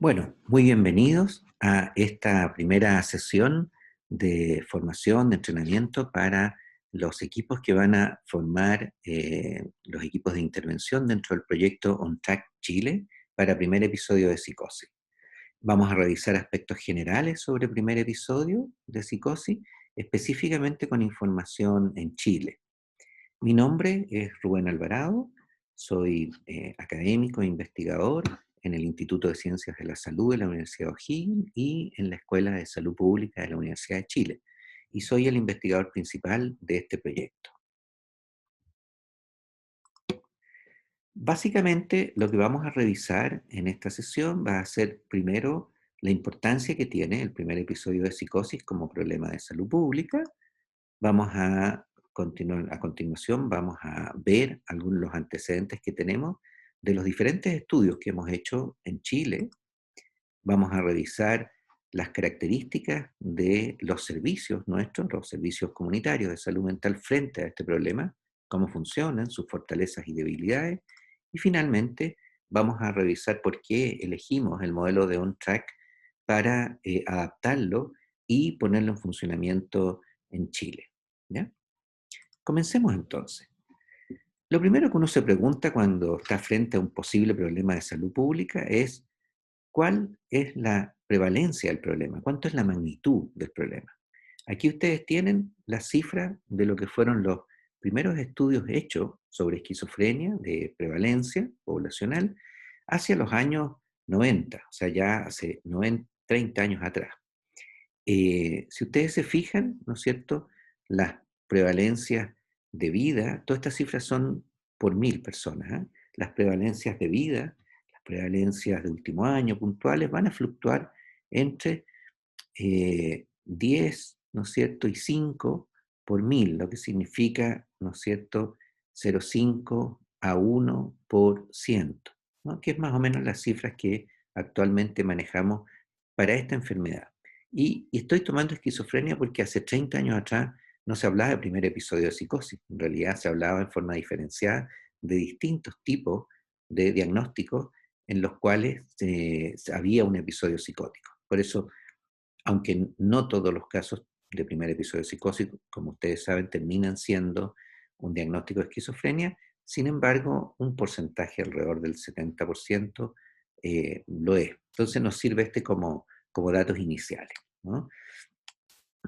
Bueno, muy bienvenidos a esta primera sesión de formación, de entrenamiento para los equipos que van a formar los equipos de intervención dentro del proyecto On Track Chile para primer episodio de psicosis. Vamos a revisar aspectos generales sobre el primer episodio de psicosis, específicamente con información en Chile. Mi nombre es Rubén Alvarado, soy académico e investigador en el Instituto de Ciencias de la Salud de la Universidad de O'Higgins y en la Escuela de Salud Pública de la Universidad de Chile. Y soy el investigador principal de este proyecto. Básicamente, lo que vamos a revisar en esta sesión va a ser primero la importancia que tiene el primer episodio de psicosis como problema de salud pública. Vamos a continuación vamos a ver algunos de los antecedentes que tenemos de los diferentes estudios que hemos hecho en Chile. Vamos a revisar las características de los servicios nuestros, los servicios comunitarios de salud mental frente a este problema, cómo funcionan, sus fortalezas y debilidades. Y finalmente vamos a revisar por qué elegimos el modelo de OnTrack para adaptarlo y ponerlo en funcionamiento en Chile. ¿Ya? Comencemos entonces. Lo primero que uno se pregunta cuando está frente a un posible problema de salud pública es ¿cuál es la prevalencia del problema? ¿Cuánto es la magnitud del problema? Aquí ustedes tienen la cifra de lo que fueron los primeros estudios hechos sobre esquizofrenia de prevalencia poblacional hacia los años 90, o sea, ya hace 30 años atrás. Si ustedes se fijan, ¿no es cierto?, las prevalencias de vida, todas estas cifras son por 1000 personas, ¿eh? Las prevalencias de vida, las prevalencias de último año puntuales van a fluctuar entre 10, ¿no es cierto?, y 5 por 1000, lo que significa, ¿no es cierto?, 0,5 a 1 por 100, ¿no?, que es más o menos las cifras que actualmente manejamos para esta enfermedad. Y estoy tomando esquizofrenia porque hace 30 años atrás no se hablaba de primer episodio de psicosis. En realidad se hablaba en forma diferenciada de distintos tipos de diagnósticos en los cuales había un episodio psicótico. Por eso, aunque no todos los casos de primer episodio de psicosis, como ustedes saben, terminan siendo un diagnóstico de esquizofrenia, sin embargo, un porcentaje alrededor del 70% lo es. Entonces nos sirve como datos iniciales, ¿no?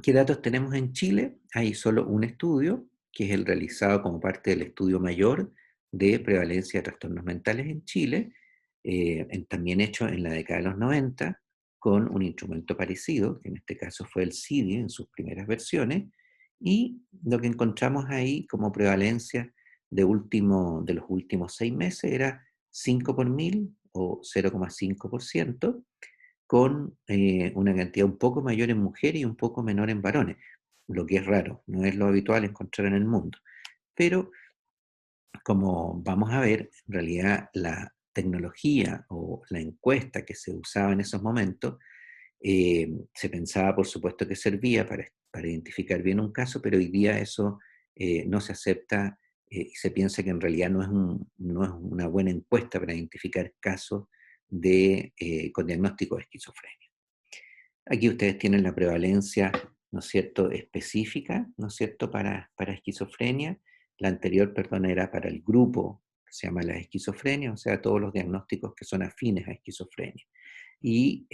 ¿Qué datos tenemos en Chile? Hay solo un estudio, que es el realizado como parte del estudio mayor de prevalencia de trastornos mentales en Chile, también hecho en la década de los 90, con un instrumento parecido, que en este caso fue el CIDI en sus primeras versiones, y lo que encontramos ahí como prevalencia de los últimos 6 meses era 5 por 1000 o 0,5%, con una cantidad un poco mayor en mujeres y un poco menor en varones, lo que es raro, no es lo habitual encontrar en el mundo. Pero como vamos a ver, en realidad la tecnología o la encuesta que se usaba en esos momentos, se pensaba por supuesto que servía para identificar bien un caso, pero hoy día eso no se acepta y se piensa que en realidad no es una buena encuesta para identificar casos con diagnóstico de esquizofrenia. Aquí ustedes tienen la prevalencia, ¿no es cierto?, específica, ¿no es cierto?, para esquizofrenia. La anterior, perdón, era para el grupo que se llama la esquizofrenia, o sea, todos los diagnósticos que son afines a esquizofrenia. Y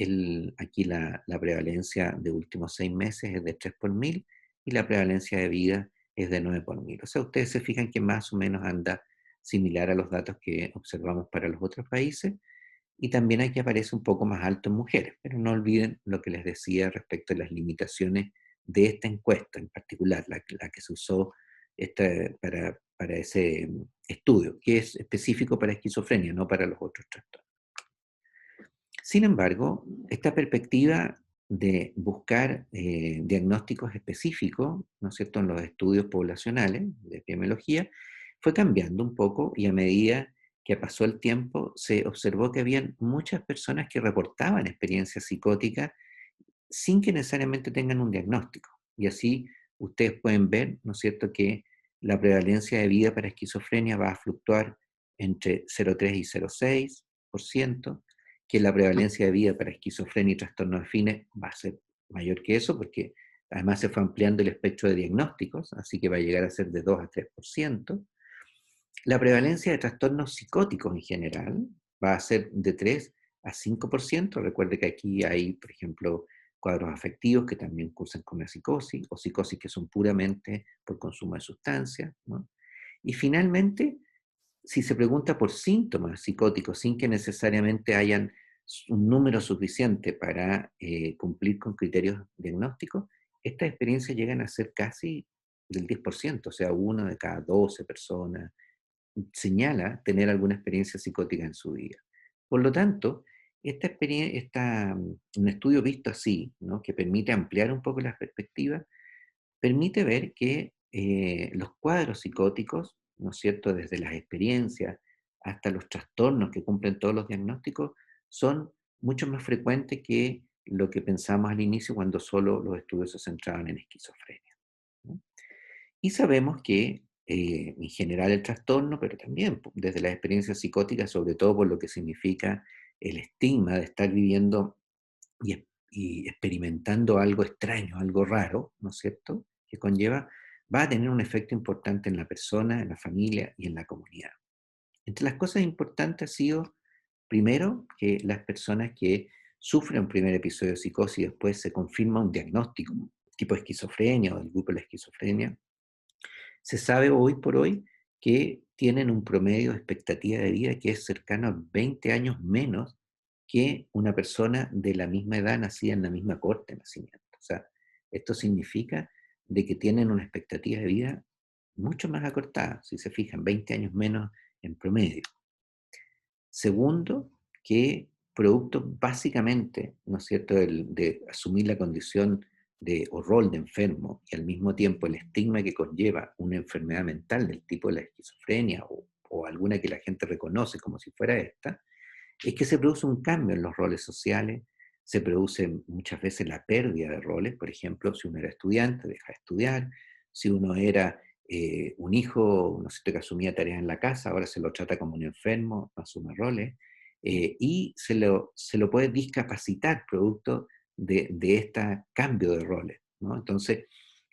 aquí la prevalencia de últimos 6 meses es de 3 por 1000 y la prevalencia de vida es de 9 por 1000. O sea, ustedes se fijan que más o menos anda similar a los datos que observamos para los otros países, y también aquí aparece un poco más alto en mujeres, pero no olviden lo que les decía respecto a las limitaciones de esta encuesta en particular, la que se usó para ese estudio, que es específico para esquizofrenia, no para los otros trastornos. Sin embargo, esta perspectiva de buscar diagnósticos específicos, ¿no es cierto?, en los estudios poblacionales de epidemiología, fue cambiando un poco y a medida que pasó el tiempo se observó que habían muchas personas que reportaban experiencias psicóticas sin que necesariamente tengan un diagnóstico. Y así ustedes pueden ver, ¿no es cierto?, que la prevalencia de vida para esquizofrenia va a fluctuar entre 0,3 y 0,6%, que la prevalencia de vida para esquizofrenia y trastornos afines va a ser mayor que eso, porque además se fue ampliando el espectro de diagnósticos, así que va a llegar a ser de 2 a 3%. La prevalencia de trastornos psicóticos en general va a ser de 3 a 5%. Recuerde que aquí hay, por ejemplo, cuadros afectivos que también cursan con la psicosis, o psicosis que son puramente por consumo de sustancias, ¿no? Y finalmente, si se pregunta por síntomas psicóticos sin que necesariamente hayan un número suficiente para cumplir con criterios diagnósticos, estas experiencias llegan a ser casi del 10%, o sea, una de cada 12 personas señala tener alguna experiencia psicótica en su vida. Por lo tanto, esta experiencia, un estudio visto así, ¿no?, que permite ampliar un poco las perspectivas, permite ver que los cuadros psicóticos, ¿no es cierto?, desde las experiencias hasta los trastornos que cumplen todos los diagnósticos, son mucho más frecuentes que lo que pensamos al inicio cuando solo los estudios se centraban en esquizofrenia, ¿no? Y sabemos que en general el trastorno, pero también desde las experiencias psicóticas, sobre todo por lo que significa el estigma de estar viviendo y experimentando algo extraño, algo raro, ¿no es cierto?, que conlleva, va a tener un efecto importante en la persona, en la familia y en la comunidad. Entre las cosas importantes ha sido, primero, que las personas que sufren un primer episodio de psicosis y después se confirma un diagnóstico tipo esquizofrenia o del grupo de la esquizofrenia, se sabe hoy por hoy que tienen un promedio de expectativa de vida que es cercano a 20 años menos que una persona de la misma edad nacida en la misma corte de nacimiento. O sea, esto significa de que tienen una expectativa de vida mucho más acortada, si se fijan, 20 años menos en promedio. Segundo, que producto básicamente, ¿no es cierto?, de asumir la condición de, o rol de enfermo y al mismo tiempo el estigma que conlleva una enfermedad mental del tipo de la esquizofrenia o alguna que la gente reconoce como si fuera esta, es que se produce un cambio en los roles sociales, se produce muchas veces la pérdida de roles. Por ejemplo, si uno era estudiante, deja de estudiar; si uno era un hijo, no sé, que asumía tareas en la casa, ahora se lo trata como un enfermo, no asume roles, y se lo puede discapacitar producto de este cambio de roles, ¿no? Entonces,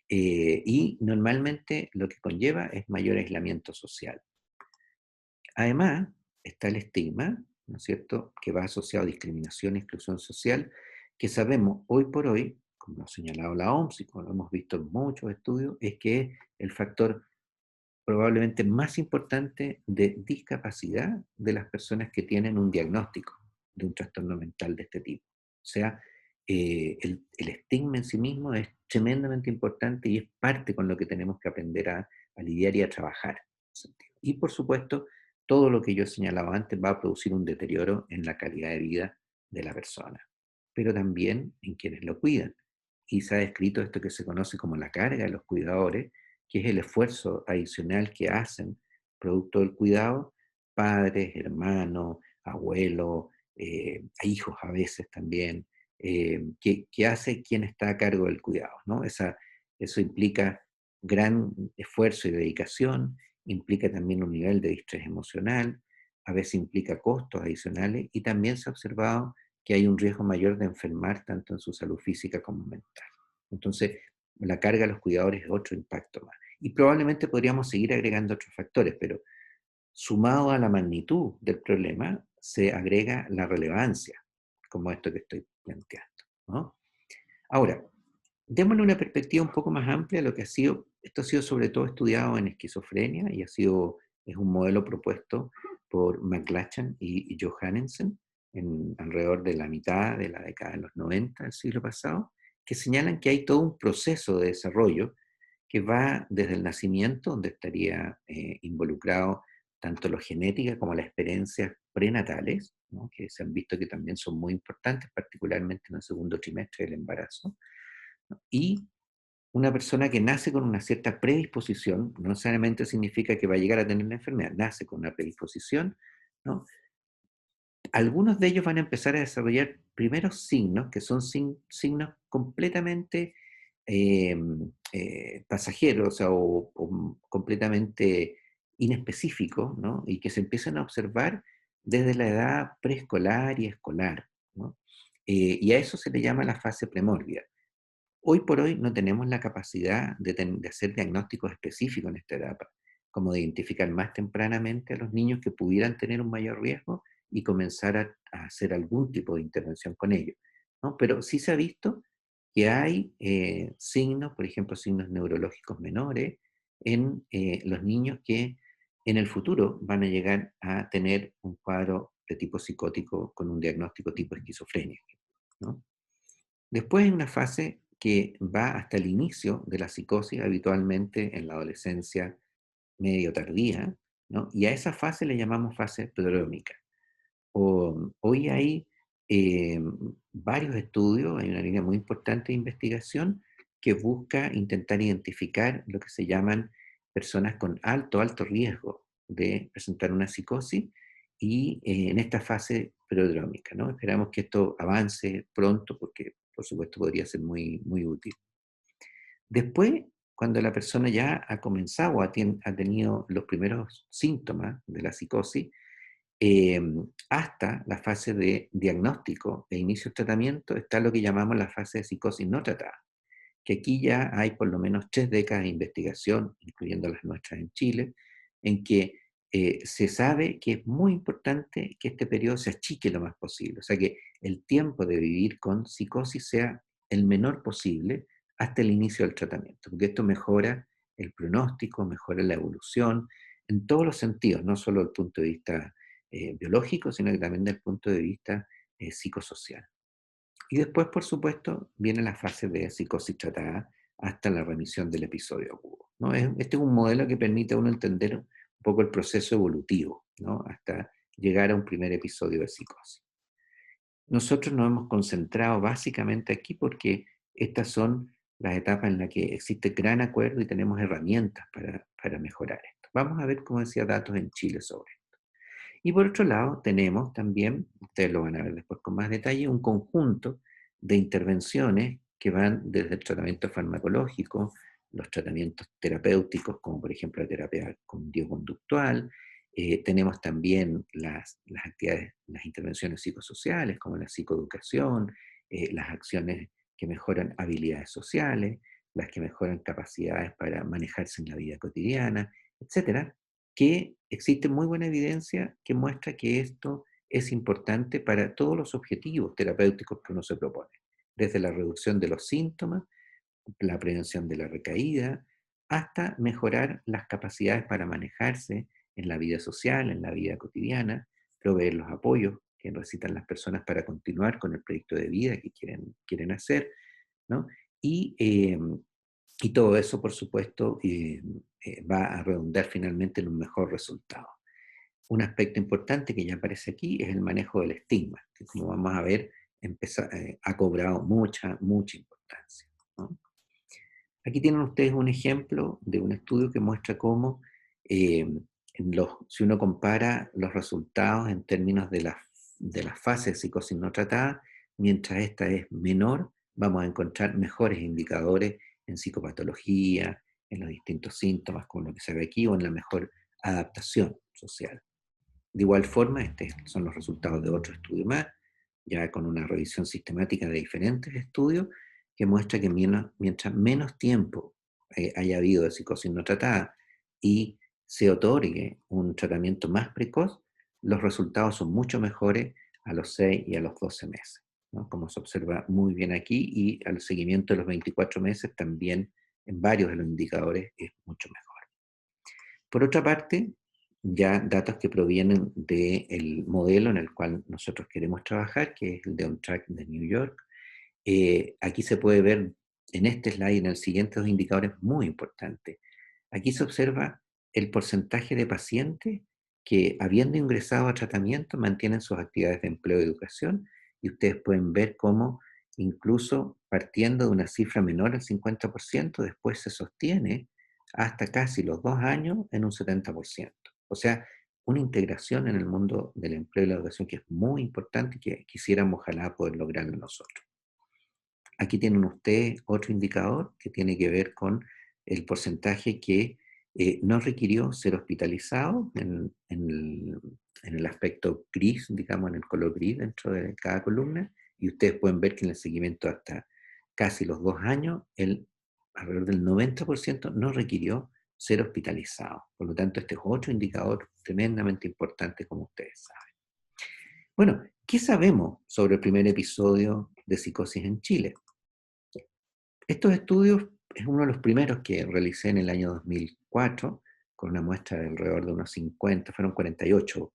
y normalmente lo que conlleva es mayor aislamiento social. Además, está el estigma, ¿no es cierto?, que va asociado a discriminación e exclusión social, que sabemos hoy por hoy, como lo ha señalado la OMS y como lo hemos visto en muchos estudios, es que es el factor probablemente más importante de discapacidad de las personas que tienen un diagnóstico de un trastorno mental de este tipo. O sea, el estigma en sí mismo es tremendamente importante y es parte con lo que tenemos que aprender a lidiar y a trabajar, en ese sentido. Y por supuesto, todo lo que yo señalaba antes va a producir un deterioro en la calidad de vida de la persona, pero también en quienes lo cuidan. Y se ha descrito esto que se conoce como la carga de los cuidadores, que es el esfuerzo adicional que hacen, producto del cuidado, padres, hermanos, abuelos, hijos a veces también, que hace quien está a cargo del cuidado, ¿no? Eso implica gran esfuerzo y dedicación, implica también un nivel de distrés emocional, a veces implica costos adicionales y también se ha observado que hay un riesgo mayor de enfermar tanto en su salud física como mental. Entonces, la carga de los cuidadores es otro impacto más. Y probablemente podríamos seguir agregando otros factores, pero sumado a la magnitud del problema, se agrega la relevancia, como esto que estoy planteando, ¿no? Ahora, démosle una perspectiva un poco más amplia a lo que ha sido, esto ha sido sobre todo estudiado en esquizofrenia y es un modelo propuesto por McLachlan y Johannesen en alrededor de la mitad de la década de los 90 del siglo pasado, que señalan que hay todo un proceso de desarrollo que va desde el nacimiento, donde estaría involucrado tanto lo genética como las experiencias prenatales, ¿no?, que se han visto que también son muy importantes, particularmente en el segundo trimestre del embarazo, ¿no? Y una persona que nace con una cierta predisposición, no necesariamente significa que va a llegar a tener la enfermedad, nace con una predisposición, ¿no? Algunos de ellos van a empezar a desarrollar primeros signos, que son signos completamente pasajeros, o sea, o completamente inespecíficos, ¿no? Y que se empiezan a observar desde la edad preescolar y escolar, ¿no? Y a eso se le llama la fase premórbida. Hoy por hoy no tenemos la capacidad de hacer diagnósticos específicos en esta etapa, como de identificar más tempranamente a los niños que pudieran tener un mayor riesgo y comenzar a hacer algún tipo de intervención con ellos, ¿no? Pero sí se ha visto que hay signos, por ejemplo, signos neurológicos menores en los niños que en el futuro van a llegar a tener un cuadro de tipo psicótico con un diagnóstico tipo esquizofrenia, ¿no? Después hay una fase que va hasta el inicio de la psicosis, habitualmente en la adolescencia medio tardía, ¿no? Y a esa fase le llamamos fase prodrómica. Hoy hay eh, varios estudios, hay una línea muy importante de investigación que busca intentar identificar lo que se llaman personas con alto riesgo de presentar una psicosis y en esta fase prodrómica, ¿no? Esperamos que esto avance pronto porque, por supuesto, podría ser muy útil. Después, cuando la persona ya ha comenzado o ha tenido los primeros síntomas de la psicosis, eh, hasta la fase de diagnóstico e inicio de tratamiento está lo que llamamos la fase de psicosis no tratada, que aquí ya hay por lo menos 3 décadas de investigación, incluyendo las nuestras en Chile, en que se sabe que es muy importante que este periodo se achique lo más posible, o sea que el tiempo de vivir con psicosis sea el menor posible hasta el inicio del tratamiento, porque esto mejora el pronóstico, mejora la evolución, en todos los sentidos, no solo desde el punto de vista biológico, sino que también desde el punto de vista psicosocial. Y después, por supuesto, viene la fase de psicosis tratada hasta la remisión del episodio agudo, ¿no? Este es un modelo que permite a uno entender un poco el proceso evolutivo, ¿no? Hasta llegar a un primer episodio de psicosis. Nosotros nos hemos concentrado básicamente aquí porque estas son las etapas en las que existe gran acuerdo y tenemos herramientas para mejorar esto. Vamos a ver, como decía, datos en Chile sobre esto. Y por otro lado, tenemos también, ustedes lo van a ver después con más detalle, un conjunto de intervenciones que van desde el tratamiento farmacológico, los tratamientos terapéuticos, como por ejemplo la terapia cognitivo-conductual. Tenemos también las actividades, las intervenciones psicosociales, como la psicoeducación, las acciones que mejoran habilidades sociales, las que mejoran capacidades para manejarse en la vida cotidiana, etcétera, que existe muy buena evidencia que muestra que esto es importante para todos los objetivos terapéuticos que uno se propone, desde la reducción de los síntomas, la prevención de la recaída, hasta mejorar las capacidades para manejarse en la vida social, en la vida cotidiana, proveer los apoyos que necesitan las personas para continuar con el proyecto de vida que quieren hacer, ¿no? Y, eh, y todo eso, por supuesto, va a redundar finalmente en un mejor resultado. Un aspecto importante que ya aparece aquí es el manejo del estigma, que como vamos a ver, ha cobrado mucha importancia, ¿no? Aquí tienen ustedes un ejemplo de un estudio que muestra cómo, eh, si uno compara los resultados en términos de las fases de psicosis no tratada, mientras esta es menor, vamos a encontrar mejores indicadores en psicopatología, en los distintos síntomas, como lo que se ve aquí, o en la mejor adaptación social. De igual forma, estos son los resultados de otro estudio más, ya con una revisión sistemática de diferentes estudios, que muestra que mientras menos tiempo haya habido de psicosis no tratada y se otorgue un tratamiento más precoz, los resultados son mucho mejores a los 6 y a los 12 meses, ¿no? Como se observa muy bien aquí, y al seguimiento de los 24 meses también en varios de los indicadores es mucho mejor. Por otra parte, ya datos que provienen del modelo en el cual nosotros queremos trabajar, que es el de OnTrack de New York. Aquí se puede ver en este slide y en el siguiente dos indicadores muy importantes. Aquí se observa el porcentaje de pacientes que, habiendo ingresado a tratamiento, mantienen sus actividades de empleo y educación, y ustedes pueden ver cómo, incluso partiendo de una cifra menor al 50%, después se sostiene hasta casi los 2 años en un 70%. O sea, una integración en el mundo del empleo y la educación que es muy importante y que quisiéramos ojalá poder lograrlo nosotros. Aquí tienen ustedes otro indicador que tiene que ver con el porcentaje que no requirió ser hospitalizado en el aspecto gris, digamos, en el color gris dentro de cada columna, y ustedes pueden ver que en el seguimiento hasta casi los 2 años, alrededor del 90% no requirió ser hospitalizado. Por lo tanto, este es otro indicador tremendamente importante, como ustedes saben. Bueno, ¿qué sabemos sobre el primer episodio de psicosis en Chile? Estos estudios es uno de los primeros que realicé en el año 2004, con una muestra de alrededor de unos 50, fueron 48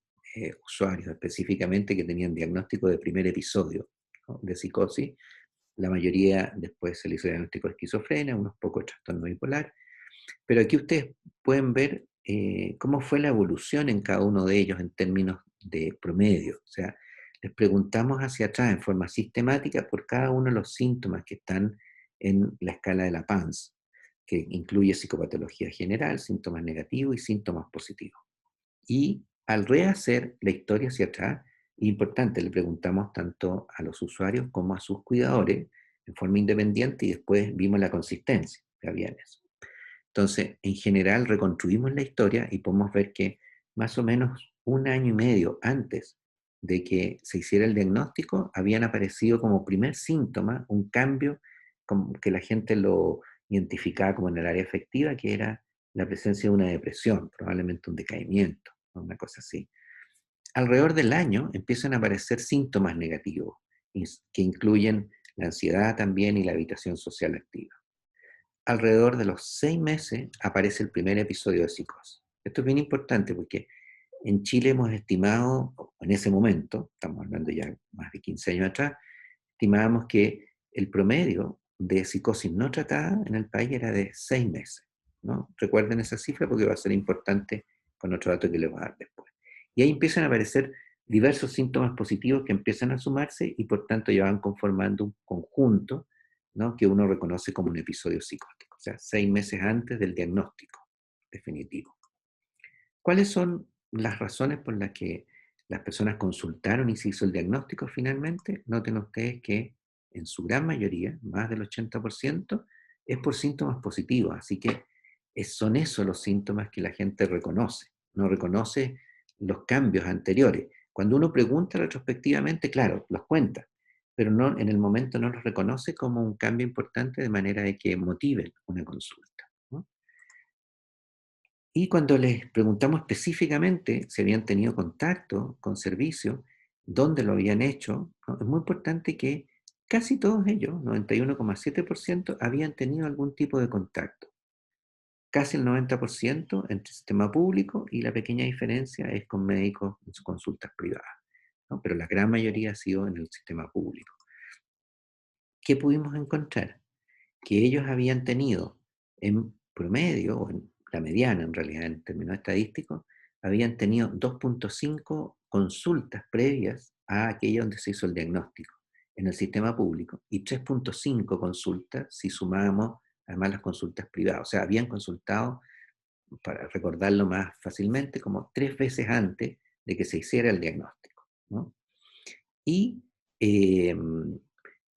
usuarios específicamente que tenían diagnóstico de primer episodio, ¿no?, de psicosis. La mayoría después se le hizo diagnóstico de esquizofrenia, unos pocos trastorno bipolar, pero aquí ustedes pueden ver cómo fue la evolución en cada uno de ellos en términos de promedio. O sea, les preguntamos hacia atrás en forma sistemática por cada uno de los síntomas que están en la escala de la PANSS, que incluye psicopatología general, síntomas negativos y síntomas positivos. Y al rehacer la historia hacia atrás, importante, le preguntamos tanto a los usuarios como a sus cuidadores en forma independiente y después vimos la consistencia que había en eso. Entonces, en general, reconstruimos la historia y podemos ver que más o menos 1 año y medio antes de que se hiciera el diagnóstico, habían aparecido como primer síntoma un cambio como que la gente lo identificaba como en el área afectiva, que era la presencia de una depresión, probablemente un decaimiento, ¿no?, una cosa así. Alrededor del año empiezan a aparecer síntomas negativos, que incluyen la ansiedad también y la evitación social activa. Alrededor de los 6 meses aparece el primer episodio de psicosis. Esto es bien importante porque en Chile hemos estimado, en ese momento, estamos hablando ya más de 15 años atrás, estimábamos que el promedio de psicosis no tratada en el país era de 6 meses, ¿no? Recuerden esa cifra porque va a ser importante con otro dato que les voy a dar después. Y ahí empiezan a aparecer diversos síntomas positivos que empiezan a sumarse y por tanto ya van conformando un conjunto, ¿no?, que uno reconoce como un episodio psicótico, o sea, 6 meses antes del diagnóstico definitivo. ¿Cuáles son las razones por las que las personas consultaron y se hizo el diagnóstico finalmente? Noten ustedes que en su gran mayoría, más del 80%, es por síntomas positivos. Así que son esos los síntomas que la gente reconoce. No reconoce los cambios anteriores. Cuando uno pregunta retrospectivamente, claro, los cuenta, pero no, en el momento no los reconoce como un cambio importante de manera de que motiven una consulta, ¿no? Y cuando les preguntamos específicamente si habían tenido contacto con servicios, dónde lo habían hecho, ¿no?, es muy importante que casi todos ellos, 91,7%, habían tenido algún tipo de contacto. Casi el 90% entre el sistema público y la pequeña diferencia es con médicos en sus consultas privadas, ¿no? Pero la gran mayoría ha sido en el sistema público. ¿Qué pudimos encontrar? Que ellos habían tenido en promedio, o en la mediana en realidad en términos estadísticos, habían tenido 2,5 consultas previas a aquella donde se hizo el diagnóstico en el sistema público y 3,5 consultas si sumábamos además las consultas privadas. O sea, habían consultado, para recordarlo más fácilmente, como 3 veces antes de que se hiciera el diagnóstico, ¿no? Y eh,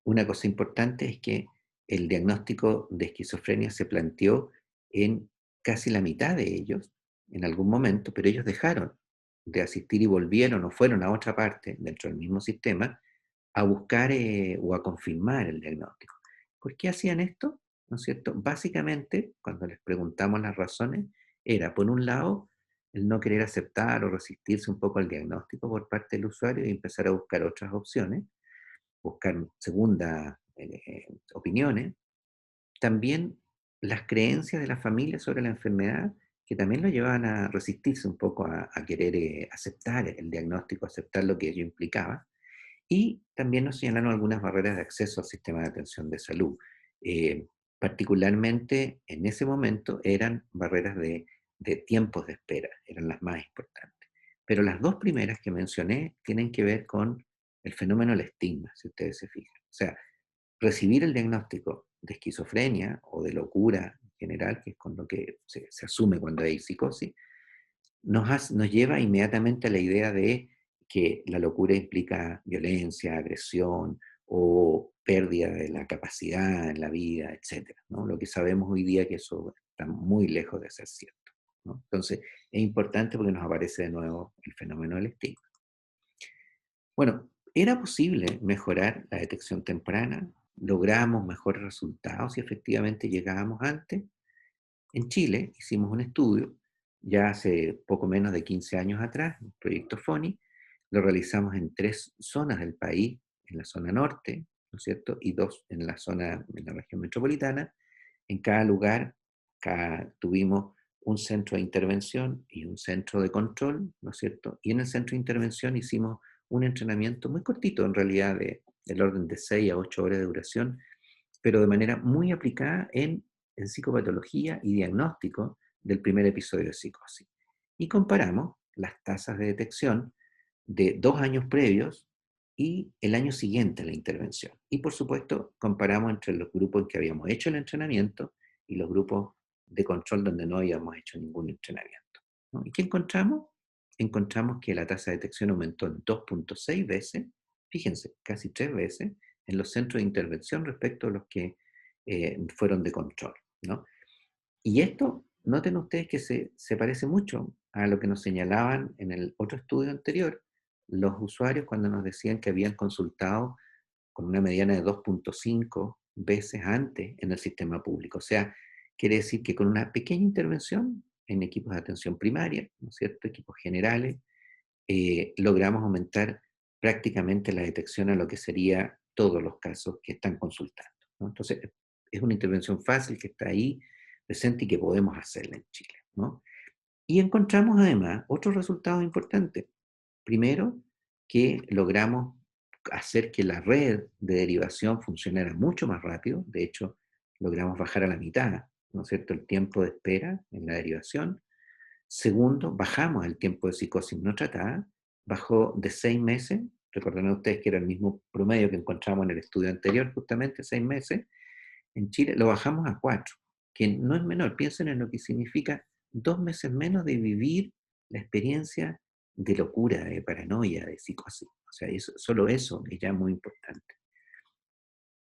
una cosa importante es que el diagnóstico de esquizofrenia se planteó en casi la mitad de ellos en algún momento, pero ellos dejaron de asistir y volvieron o fueron a otra parte dentro del mismo sistema a buscar o a confirmar el diagnóstico. ¿Por qué hacían esto? ¿No es cierto? Básicamente, cuando les preguntamos las razones, era, por un lado, el no querer aceptar o resistirse un poco al diagnóstico por parte del usuario y empezar a buscar otras opciones, buscar segundas opiniones. También las creencias de la familia sobre la enfermedad, que también lo llevaban a resistirse un poco a querer aceptar el diagnóstico, aceptar lo que ello implicaba. Y también nos señalaron algunas barreras de acceso al sistema de atención de salud. Eh, Particularmente en ese momento eran barreras de tiempos de espera, eran las más importantes. Pero las dos primeras que mencioné tienen que ver con el fenómeno del estigma, si ustedes se fijan. O sea, recibir el diagnóstico de esquizofrenia o de locura en general, que es con lo que se asume cuando hay psicosis, nos lleva inmediatamente a la idea de que la locura implica violencia, agresión o pérdida de la capacidad en la vida, etcétera, ¿no? Lo que sabemos hoy día que eso está muy lejos de ser cierto. ¿no? Entonces, es importante porque nos aparece de nuevo el fenómeno del estigma. Bueno, ¿era posible mejorar la detección temprana? ¿Logramos mejores resultados si efectivamente llegábamos antes? En Chile hicimos un estudio ya hace poco menos de 15 años atrás, el proyecto FONI, lo realizamos en 3 zonas del país, en la zona norte, ¿no es cierto? Y 2 en la zona, en la región metropolitana. En cada lugar tuvimos un centro de intervención y un centro de control, ¿no es cierto? Y en el centro de intervención hicimos un entrenamiento muy cortito, en realidad, del orden de 6 a 8 horas de duración, pero de manera muy aplicada en psicopatología y diagnóstico del primer episodio de psicosis. Y comparamos las tasas de detección de 2 años previos y el año siguiente a la intervención. Y por supuesto, comparamos entre los grupos en que habíamos hecho el entrenamiento y los grupos de control donde no habíamos hecho ningún entrenamiento, ¿no? ¿Y qué encontramos? Encontramos que la tasa de detección aumentó en 2,6 veces, fíjense, casi 3 veces, en los centros de intervención respecto a los que fueron de control, ¿no? Y esto, noten ustedes que se parece mucho a lo que nos señalaban en el otro estudio anterior, los usuarios cuando nos decían que habían consultado con una mediana de 2,5 veces antes en el sistema público. O sea, quiere decir que con una pequeña intervención en equipos de atención primaria, ¿no es cierto?, equipos generales, logramos aumentar prácticamente la detección a lo que sería todos los casos que están consultando, ¿no? Entonces, es una intervención fácil que está ahí presente y que podemos hacerla en Chile, ¿no? Y encontramos además otros resultados importantes. Primero, que logramos hacer que la red de derivación funcionara mucho más rápido. De hecho, logramos bajar a la mitad, ¿no es cierto?, el tiempo de espera en la derivación. Segundo, bajamos el tiempo de psicosis no tratada, bajó de 6 meses, recordarán ustedes que era el mismo promedio que encontramos en el estudio anterior, justamente 6 meses, en Chile lo bajamos a 4, que no es menor. Piensen en lo que significa 2 meses menos de vivir la experiencia de locura, de paranoia, de psicosis. O sea, solo eso es ya muy importante.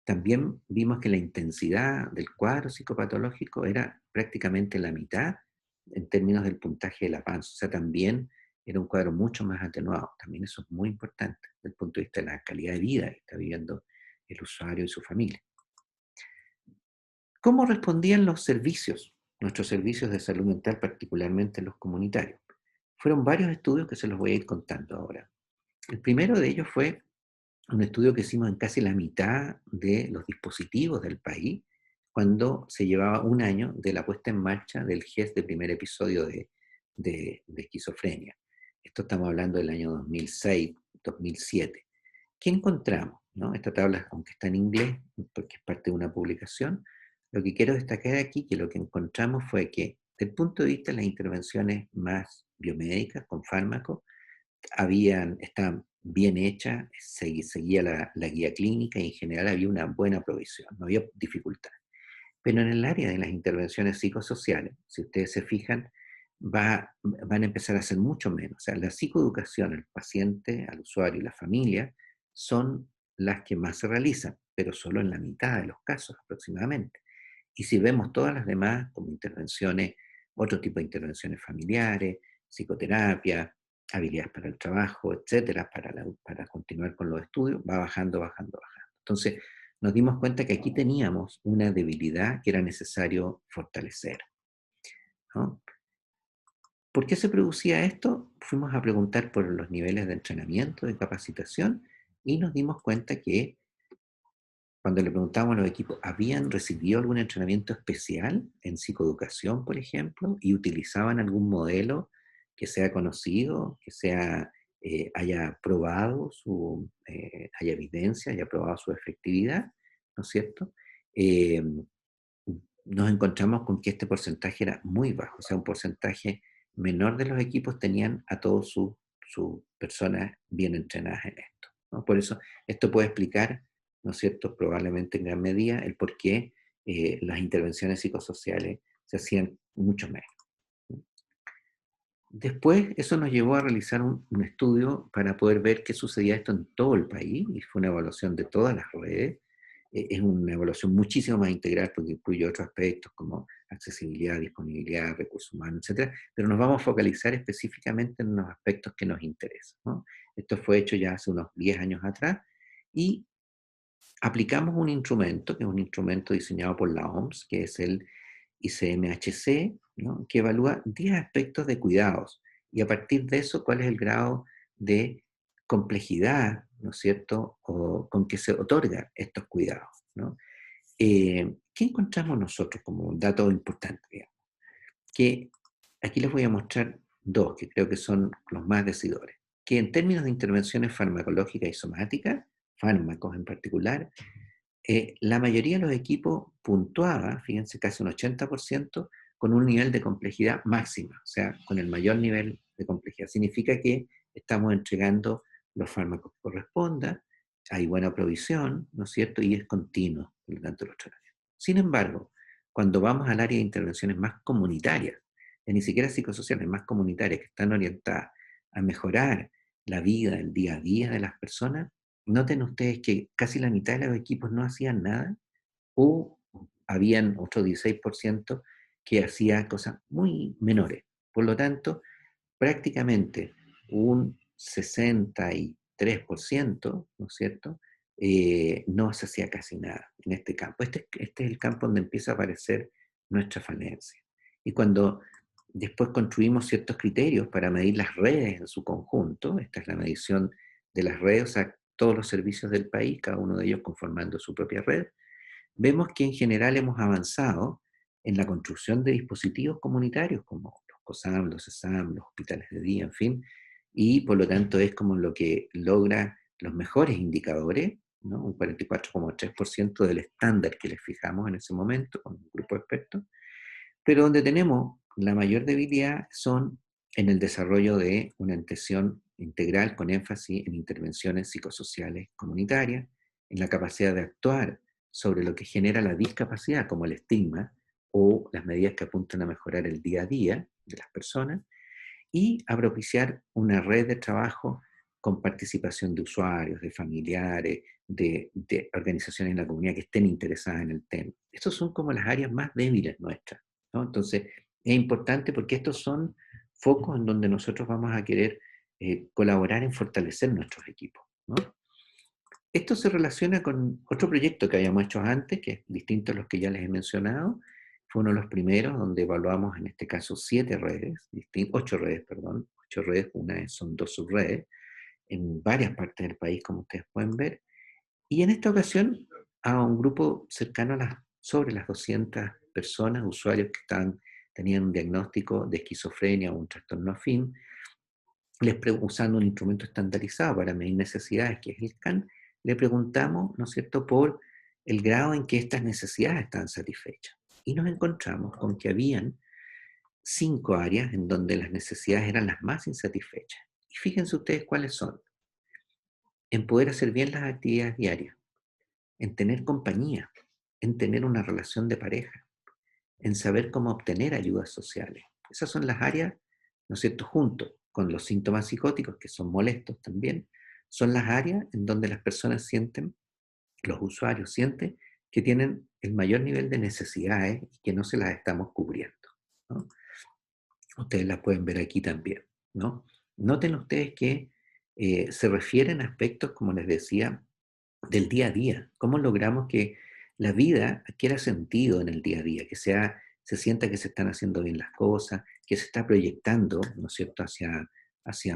También vimos que la intensidad del cuadro psicopatológico era prácticamente la mitad en términos del puntaje del avance. O sea, también era un cuadro mucho más atenuado. También eso es muy importante desde el punto de vista de la calidad de vida que está viviendo el usuario y su familia. ¿Cómo respondían los servicios, nuestros servicios de salud mental, particularmente los comunitarios? Fueron varios estudios que se los voy a ir contando ahora. El primero de ellos fue un estudio que hicimos en casi la mitad de los dispositivos del país, cuando se llevaba un año de la puesta en marcha del GES de primer episodio de esquizofrenia. Esto estamos hablando del año 2006, 2007. ¿Qué encontramos? ¿No? Esta tabla, aunque está en inglés, porque es parte de una publicación, lo que quiero destacar aquí, que lo que encontramos fue que, desde el punto de vista de las intervenciones más biomédicas con fármacos, estaban bien hechas, seguía la guía clínica y en general había una buena provisión, no había dificultad. Pero en el área de las intervenciones psicosociales, si ustedes se fijan, van a empezar a ser mucho menos. O sea, la psicoeducación al paciente, al usuario y la familia son las que más se realizan, pero solo en la mitad de los casos aproximadamente. Y si vemos todas las demás, como intervenciones, otro tipo de intervenciones familiares, psicoterapia, habilidades para el trabajo, etcétera, para continuar con los estudios, va bajando, bajando, bajando. Entonces, nos dimos cuenta que aquí teníamos una debilidad que era necesario fortalecer, ¿no? ¿Por qué se producía esto? Fuimos a preguntar por los niveles de entrenamiento, de capacitación, y nos dimos cuenta que cuando le preguntamos a los equipos, ¿habían recibido algún entrenamiento especial en psicoeducación, por ejemplo, y utilizaban algún modelo que sea conocido, haya probado haya evidencia, haya probado su efectividad, ¿no es cierto? Eh, Nos encontramos con que este porcentaje era muy bajo, o sea, un porcentaje menor de los equipos tenían a todas sus personas bien entrenadas en esto, ¿no? Por eso, esto puede explicar, ¿no es cierto?, probablemente en gran medida el por qué las intervenciones psicosociales se hacían mucho menos. Después, eso nos llevó a realizar un estudio para poder ver qué sucedía esto en todo el país, y fue una evaluación de todas las redes, es una evaluación muchísimo más integral porque incluye otros aspectos como accesibilidad, disponibilidad, recursos humanos, etcétera, pero nos vamos a focalizar específicamente en los aspectos que nos interesan, ¿no? Esto fue hecho ya hace unos 10 años atrás y aplicamos un instrumento, que es un instrumento diseñado por la OMS, que es el ICMHC, ¿no? Que evalúa 10 aspectos de cuidados y a partir de eso, cuál es el grado de complejidad, ¿no es cierto?, o con que se otorgan estos cuidados, ¿no? ¿Qué encontramos nosotros como un dato importante, digamos? Que aquí les voy a mostrar dos que creo que son los más decidores. Que en términos de intervenciones farmacológicas y somáticas, fármacos en particular, la mayoría de los equipos puntuaba, fíjense, casi un 80%, con un nivel de complejidad máxima, o sea, con el mayor nivel de complejidad. Significa que estamos entregando los fármacos que correspondan, hay buena provisión, ¿no es cierto? Y es continuo, por lo tanto, los tratamientos. Sin embargo, cuando vamos al área de intervenciones más comunitarias, ni siquiera psicosociales, más comunitarias, que están orientadas a mejorar la vida, el día a día de las personas, noten ustedes que casi la mitad de los equipos no hacían nada o habían otro 16% que hacía cosas muy menores. Por lo tanto, prácticamente un 63%, ¿no es cierto?, no se hacía casi nada en este campo. Este es el campo donde empieza a aparecer nuestra falencia. Y cuando después construimos ciertos criterios para medir las redes en su conjunto, esta es la medición de las redes, o sea, todos los servicios del país, cada uno de ellos conformando su propia red, vemos que en general hemos avanzado en la construcción de dispositivos comunitarios como los COSAM, los ESAM, los hospitales de día, en fin, y por lo tanto es como lo que logra los mejores indicadores, ¿no? Un 44,3% del estándar que les fijamos en ese momento con un grupo de expertos, pero donde tenemos la mayor debilidad son en el desarrollo de una atención integral con énfasis en intervenciones psicosociales comunitarias, en la capacidad de actuar sobre lo que genera la discapacidad, como el estigma, o las medidas que apuntan a mejorar el día a día de las personas, y a propiciar una red de trabajo con participación de usuarios, de familiares, de organizaciones en la comunidad que estén interesadas en el tema. Estas son como las áreas más débiles nuestras, ¿no? Entonces, es importante porque estos son focos en donde nosotros vamos a querer colaborar en fortalecer nuestros equipos, ¿no? Esto se relaciona con otro proyecto que habíamos hecho antes, que es distinto a los que ya les he mencionado. Fue uno de los primeros donde evaluamos, en este caso, 8 redes, perdón, 8 redes, son 2 subredes, en varias partes del país, como ustedes pueden ver. Y en esta ocasión, a un grupo cercano sobre las 200 personas, usuarios que tenían un diagnóstico de esquizofrenia o un trastorno afín, usando un instrumento estandarizado para medir necesidades, que es el CAN, le preguntamos, ¿no es cierto?, por el grado en que estas necesidades están satisfechas. Y nos encontramos con que habían 5 áreas en donde las necesidades eran las más insatisfechas. Y fíjense ustedes cuáles son. En poder hacer bien las actividades diarias, en tener compañía, en tener una relación de pareja, en saber cómo obtener ayudas sociales. Esas son las áreas, ¿no es cierto?, junto con los síntomas psicóticos, que son molestos también, son las áreas en donde las personas sienten, los usuarios sienten que tienen el mayor nivel de necesidades y que no se las estamos cubriendo, ¿no? Ustedes las pueden ver aquí también, ¿no? Noten ustedes que se refieren a aspectos, como les decía, del día a día. ¿Cómo logramos que la vida adquiera sentido en el día a día? Que se sienta que se están haciendo bien las cosas, que se está proyectando, ¿no es cierto?, hacia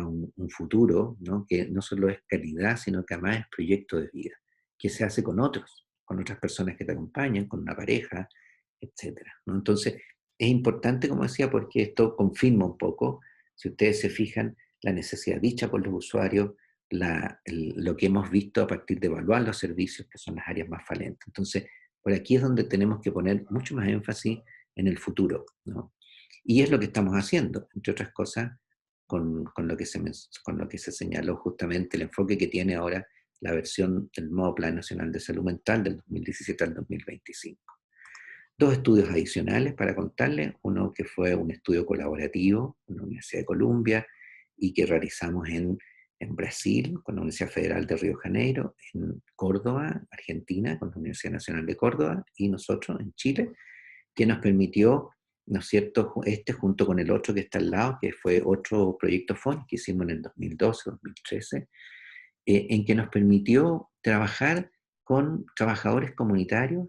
un futuro, ¿no? Que no solo es calidad, sino que además es proyecto de vida, que se hace con otras personas que te acompañan, con una pareja, etcétera, ¿no? Entonces, es importante, como decía, porque esto confirma un poco, si ustedes se fijan, la necesidad dicha por los usuarios, lo que hemos visto a partir de evaluar los servicios, que son las áreas más falentes. Entonces, por aquí es donde tenemos que poner mucho más énfasis en el futuro, ¿no? Y es lo que estamos haciendo, entre otras cosas, con lo que se señaló justamente el enfoque que tiene ahora la versión del nuevo Plan Nacional de Salud Mental del 2017 al 2025. 2 estudios adicionales para contarles, uno que fue un estudio colaborativo en la Universidad de Columbia y que realizamos en en Brasil, con la Universidad Federal de Río de Janeiro, en Córdoba, Argentina, con la Universidad Nacional de Córdoba, y nosotros en Chile, que nos permitió, ¿no es cierto?, este junto con el otro que está al lado, que fue otro proyecto FON que hicimos en el 2012, 2013, en que nos permitió trabajar con trabajadores comunitarios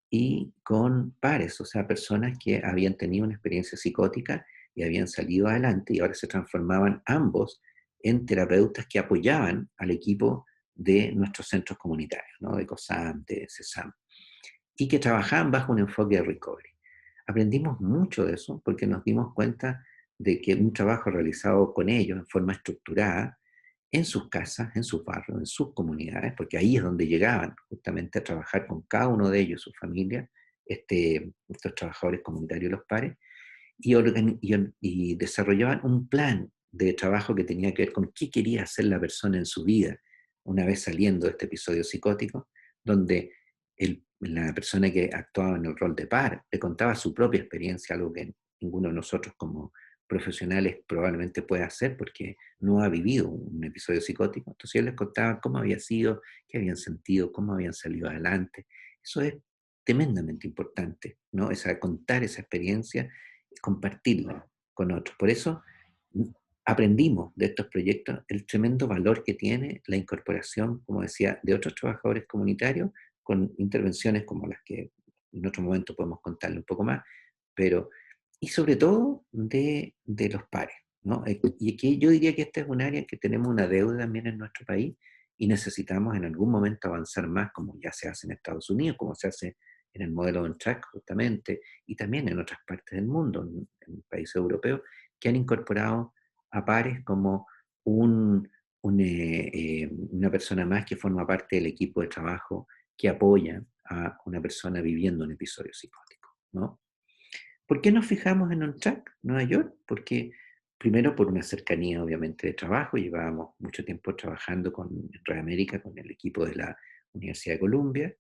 y con pares, o sea, personas que habían tenido una experiencia psicótica y habían salido adelante y ahora se transformaban ambos en terapeutas que apoyaban al equipo de nuestros centros comunitarios, ¿no? De COSAM, de CESAM, y que trabajaban bajo un enfoque de recovery. Aprendimos mucho de eso porque nos dimos cuenta de que un trabajo realizado con ellos en forma estructurada, en sus casas, en sus barrios, en sus comunidades, porque ahí es donde llegaban justamente a trabajar con cada uno de ellos, su familia, estos trabajadores comunitarios, los pares, y desarrollaban un plan de trabajo que tenía que ver con qué quería hacer la persona en su vida una vez saliendo de este episodio psicótico, donde la persona que actuaba en el rol de par le contaba su propia experiencia, algo que ninguno de nosotros como profesionales probablemente pueda hacer porque no ha vivido un episodio psicótico. Entonces él les contaba cómo había sido, qué habían sentido, cómo habían salido adelante. Eso es tremendamente importante, ¿no? Contar esa experiencia, compartirla con otros. Por eso aprendimos de estos proyectos el tremendo valor que tiene la incorporación, como decía, de otros trabajadores comunitarios con intervenciones como las que en otro momento podemos contarle un poco más, pero, y sobre todo de los pares, ¿no? Y aquí yo diría que esta es un área en que tenemos una deuda también en nuestro país y necesitamos en algún momento avanzar más, como ya se hace en Estados Unidos, como se hace en el modelo de track justamente, y también en otras partes del mundo, en países europeos, que han incorporado a pares como una persona más que forma parte del equipo de trabajo que apoya a una persona viviendo un episodio psicótico, ¿no? ¿Por qué nos fijamos en On-Track, Nueva York? Porque primero por una cercanía obviamente de trabajo, llevábamos mucho tiempo trabajando en Red América, con el equipo de la Universidad de Columbia,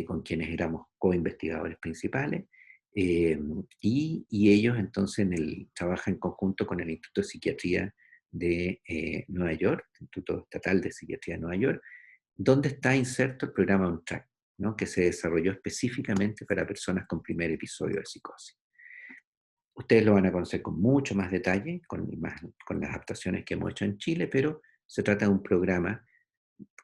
con quienes éramos co-investigadores principales, y ellos entonces trabajan en conjunto con el Instituto de Psiquiatría de Nueva York, Instituto Estatal de Psiquiatría de Nueva York, donde está inserto el programa On-Track, ¿no? Que se desarrolló específicamente para personas con primer episodio de psicosis. Ustedes lo van a conocer con mucho más detalle, con las adaptaciones que hemos hecho en Chile, pero se trata de un programa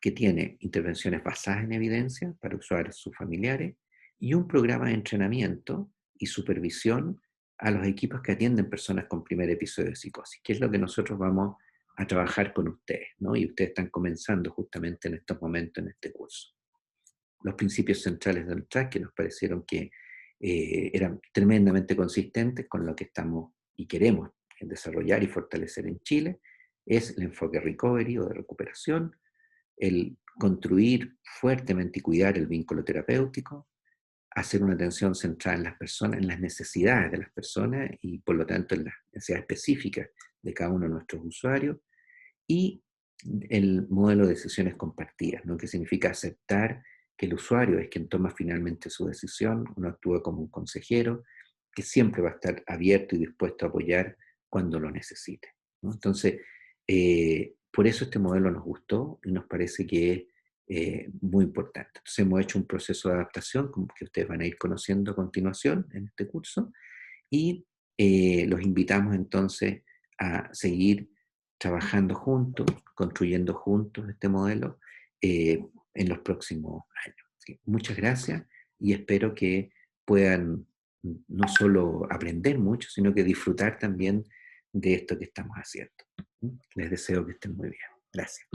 que tiene intervenciones basadas en evidencia para usuarios sus familiares y un programa de entrenamiento y supervisión a los equipos que atienden personas con primer episodio de psicosis, que es lo que nosotros vamos a trabajar con ustedes, ¿no? Y ustedes están comenzando justamente en estos momentos en este curso. Los principios centrales del track que nos parecieron que eran tremendamente consistentes con lo que estamos y queremos desarrollar y fortalecer en Chile es el enfoque recovery o de recuperación, el construir fuertemente y cuidar el vínculo terapéutico, hacer una atención centrada en las personas, en las necesidades de las personas y por lo tanto en las necesidades específicas de cada uno de nuestros usuarios, y el modelo de decisiones compartidas, ¿no? Que significa aceptar que el usuario es quien toma finalmente su decisión, uno actúa como un consejero, que siempre va a estar abierto y dispuesto a apoyar cuando lo necesite, ¿no? Entonces, por eso este modelo nos gustó y nos parece que es muy importante. Entonces hemos hecho un proceso de adaptación, como que ustedes van a ir conociendo a continuación en este curso, y los invitamos entonces a seguir trabajando juntos, construyendo juntos este modelo en los próximos años. Así que muchas gracias y espero que puedan no solo aprender mucho, sino que disfrutar también de esto que estamos haciendo. Les deseo que estén muy bien. Gracias.